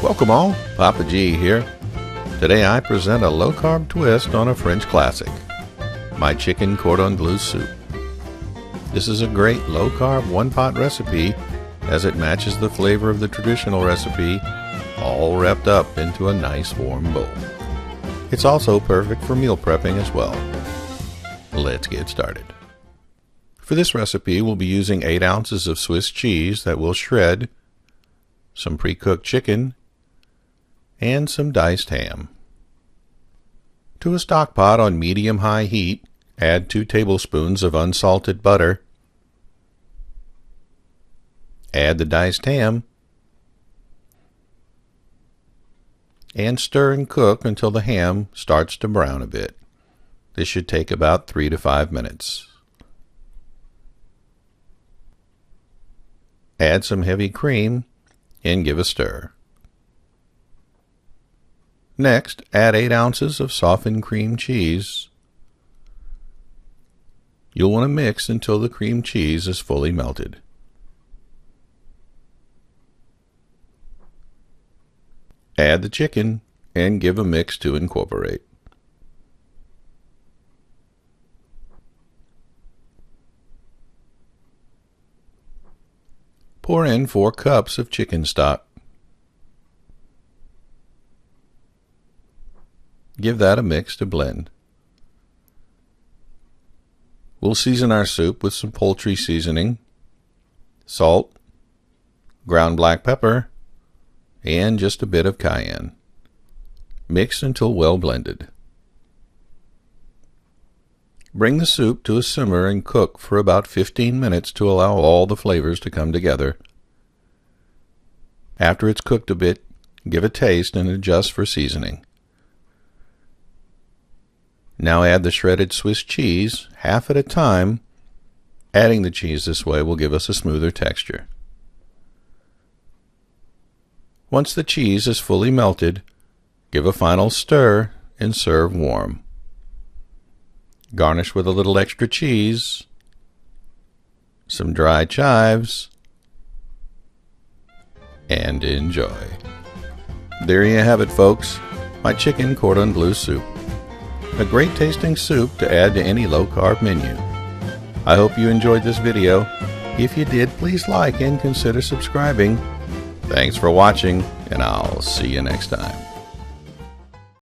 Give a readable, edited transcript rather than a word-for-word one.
Welcome all, Papa G here. Today I present a low-carb twist on a French classic, my chicken cordon bleu soup. This is a great low-carb one-pot recipe as it matches the flavor of the traditional recipe, all wrapped up into a nice warm bowl. It's also perfect for meal prepping as well. Let's get started. For this recipe, we'll be using 8 ounces of Swiss cheese that we'll shred, some pre-cooked chicken, and some diced ham. To a stock pot on medium-high heat, add 2 tablespoons of unsalted butter. Add the diced ham, and stir and cook until the ham starts to brown a bit. This should take about 3 to 5 minutes. Add some heavy cream and give a stir. Next, add 8 ounces of softened cream cheese. You'll want to mix until the cream cheese is fully melted. Add the chicken and give a mix to incorporate. Pour in 4 cups of chicken stock. Give that a mix to blend. We'll season our soup with some poultry seasoning, salt, ground black pepper, and just a bit of cayenne. Mix until well blended. Bring the soup to a simmer and cook for about 15 minutes to allow all the flavors to come together. After it's cooked a bit, give a taste and adjust for seasoning. Now add the shredded Swiss cheese, half at a time. Adding the cheese this way will give us a smoother texture. Once the cheese is fully melted, give a final stir and serve warm. Garnish with a little extra cheese, some dry chives, and enjoy. There you have it, folks, my chicken cordon bleu soup. A great tasting soup to add to any low-carb menu. I hope you enjoyed this video. If you did, please like and consider subscribing. Thanks for watching, and I'll see you next time.